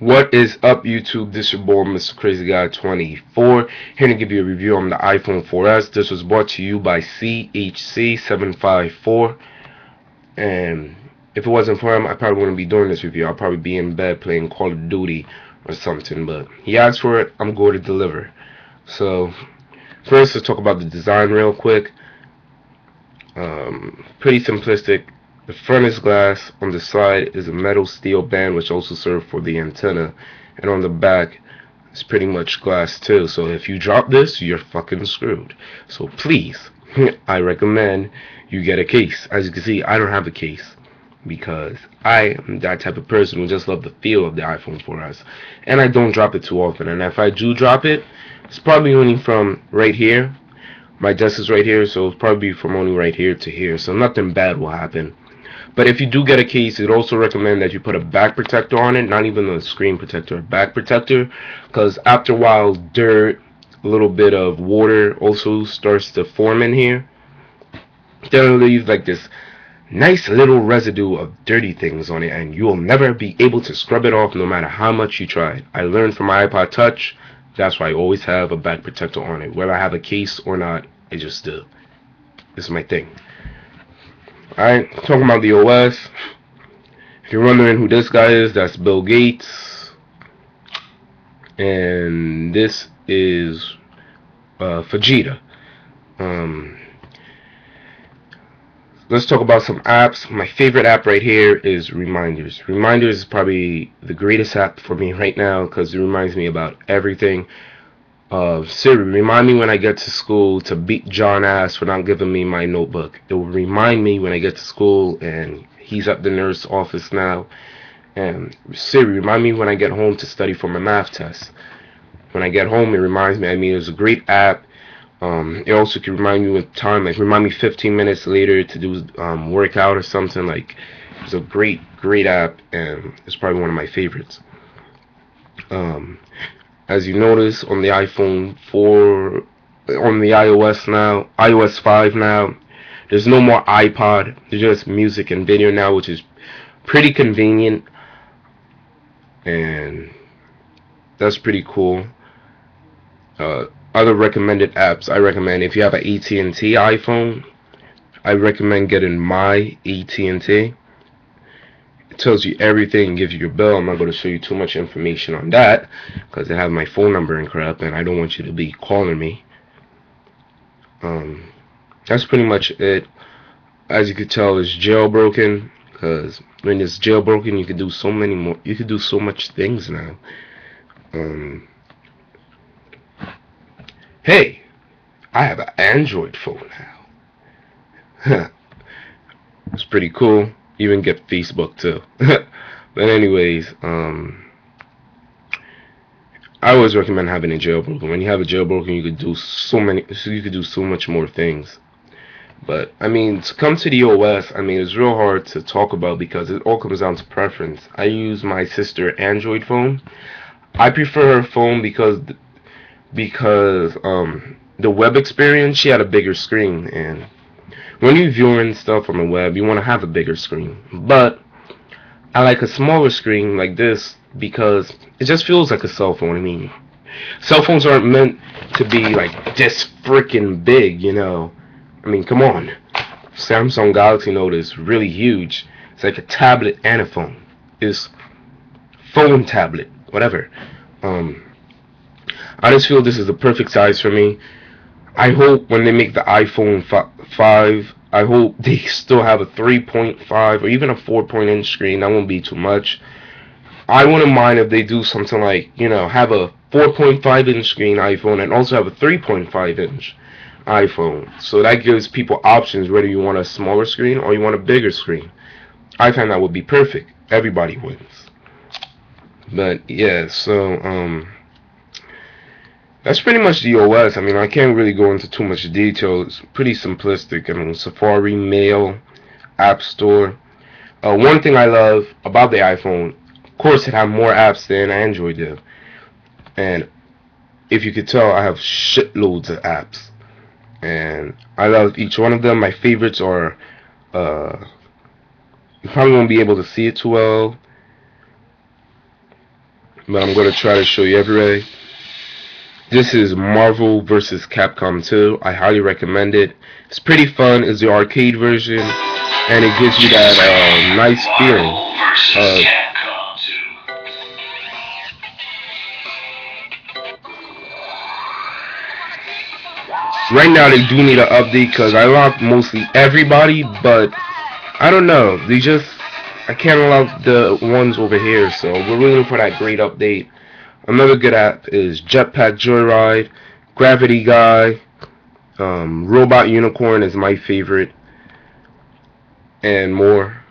What is up, YouTube? This is your boy, Mr. Crazy Guy 24, here to give you a review on the iPhone 4S. This was brought to you by CHC754, and if it wasn't for him, I probably wouldn't be doing this review. I'll probably be in bed playing Call of Duty or something, but he asked for it, I'm going to deliver. So, first, let's talk about the design real quick. Pretty simplistic. The front is glass, on the side is a metal steel band which also serves for the antenna, and on the back is pretty much glass too. So if you drop this, you're fucking screwed. So please, I recommend you get a case. As you can see, I don't have a case because I am that type of person who just love the feel of the iPhone 4S, and I don't drop it too often. And if I do drop it, it's probably only from right here. My desk is right here, so it'll probably be from only right here to here, so nothing bad will happen. But if you do get a case, I'd also recommend that you put a back protector on it, not even a screen protector, a back protector, because after a while, dirt, a little bit of water also starts to form in here. They'll leave like this nice little residue of dirty things on it, and you'll never be able to scrub it off no matter how much you try. I learned from my iPod Touch. That's why I always have a back protector on it. Whether I have a case or not, I just do. This is my thing. Alright, talking about the OS. If you're wondering who this guy is, that's Bill Gates. And this is Fujita. Let's talk about some apps. My favorite app right here is Reminders. Reminders is probably the greatest app for me right now because it reminds me about everything. Siri, remind me when I get to school to beat John ass for not giving me my notebook. It will remind me when I get to school, and he's at the nurse's office now. And Siri, remind me when I get home to study for my math test. When I get home, it reminds me. I mean, it's a great app. It also can remind me with time, like remind me 15 minutes later to do workout or something. Like, it's a great app, and it's probably one of my favorites. As you notice on the iPhone 4, on the iOS now, iOS 5 now, there's no more iPod. There's just music and video now, which is pretty convenient, and that's pretty cool. Other recommended apps, I recommend if you have an AT&T iPhone, I recommend getting My AT&T. It tells you everything, gives you your bill. I'm not going to show you too much information on that because I have my phone number and crap, and I don't want you to be calling me. That's pretty much it. As you can tell, it's jailbroken because when it's jailbroken, you can do so many more. You can do so much things now. Hey, I have an Android phone now. It's pretty cool. Even get Facebook too. But anyways, I always recommend having a jailbroken. When you have a jailbroken, you could do so much more things. But I mean, to come to the OS, I mean, it's real hard to talk about because it all comes down to preference. I use my sister Android phone. I prefer her phone because the web experience, she had a bigger screen, and when you're viewing stuff on the web, you want to have a bigger screen. But I like a smaller screen like this because it just feels like a cell phone. I mean, cell phones aren't meant to be like this freaking big, you know. I mean, come on. Samsung Galaxy Note is really huge. It's like a tablet and a phone. It's phone tablet, whatever. I just feel this is the perfect size for me. I hope when they make the iPhone 5, I hope they still have a 3.5 or even a 4-inch screen. That won't be too much. I wouldn't mind if they do something like, you know, have a 4.5-inch screen iPhone and also have a 3.5-inch iPhone. So that gives people options whether you want a smaller screen or you want a bigger screen. I find that would be perfect. Everybody wins. But yeah, so that's pretty much the OS. I mean, I can't really go into too much detail. It's pretty simplistic. I mean, Safari, Mail, App Store. One thing I love about the iPhone, of course, it has more apps than Android did. And if you could tell, I have shitloads of apps. And I love each one of them. My favorites are, you probably won't be able to see it too well. but I'm gonna try to show you every way. This is Marvel vs. Capcom 2. I highly recommend it. It's pretty fun. It's the arcade version, and it gives you that nice feeling. Right now they do need an update because I locked mostly everybody, but I don't know. I can't unlock the ones over here, so we're waiting for that great update. Another good app is Jetpack Joyride, Gravity Guy, Robot Unicorn is my favorite, and more.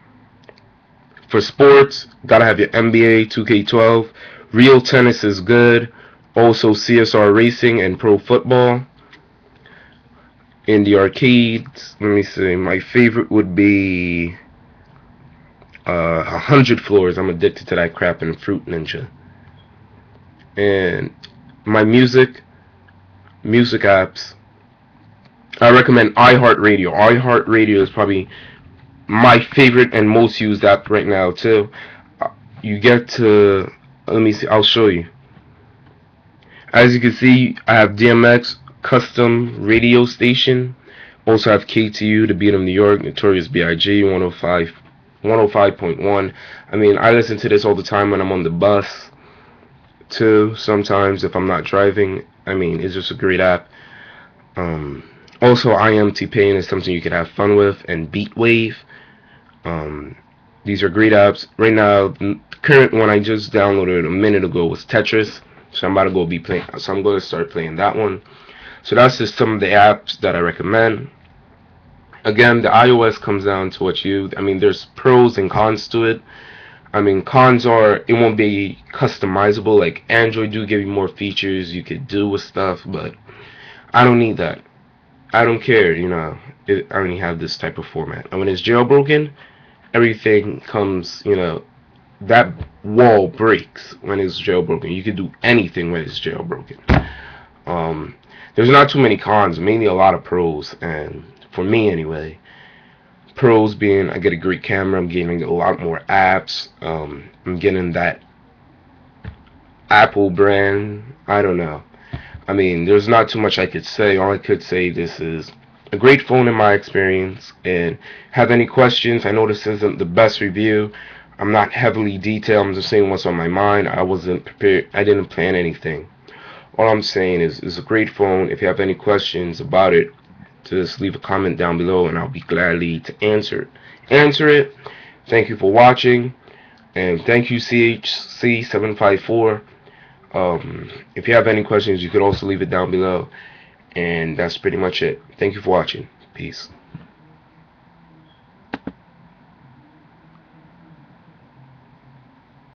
For sports, gotta have your NBA 2K12. Real Tennis is good. Also CSR Racing and Pro Football. In the arcades, let me see. My favorite would be 100 Floors. I'm addicted to that crap, and Fruit Ninja. And my music apps, I recommend iHeartRadio. iHeartRadio is probably my favorite and most used app right now too. You get to, let me see, I'll show you. As you can see, I have DMX custom radio station. Also have KTU, The Beat of New York, Notorious B.I.G. 105.1. I mean, I listen to this all the time when I'm on the bus too. Sometimes if I'm not driving. I mean, it's just a great app. Also, I Am T-Pain is something you can have fun with, and Beatwave. These are great apps. Right now, the current one I just downloaded a minute ago was Tetris. So I'm about to go be playing. So I'm going to start playing that one. So that's just some of the apps that I recommend. Again, the iOS comes down to I mean, there's pros and cons to it. I mean, cons are it won't be customizable. Like Android do give you more features you could do with stuff, but I don't need that. I don't care, I only have this type of format. And when it's jailbroken, everything comes, that wall breaks when it's jailbroken. You can do anything when it's jailbroken. There's not too many cons, mainly a lot of pros, and for me anyway. Pros being I get a great camera, I'm getting a lot more apps, I'm getting that Apple brand. I don't know. I mean, there's not too much I could say. All I could say, this is a great phone in my experience. And have any questions? I know this isn't the best review. I'm not heavily detailed. I'm just saying what's on my mind. I wasn't prepared. I didn't plan anything. All I'm saying is it's a great phone. If you have any questions about it, just leave a comment down below, and I'll be gladly to answer it. Thank you for watching, and thank you CHC754. If you have any questions, you could also leave it down below. And that's pretty much it. Thank you for watching. Peace.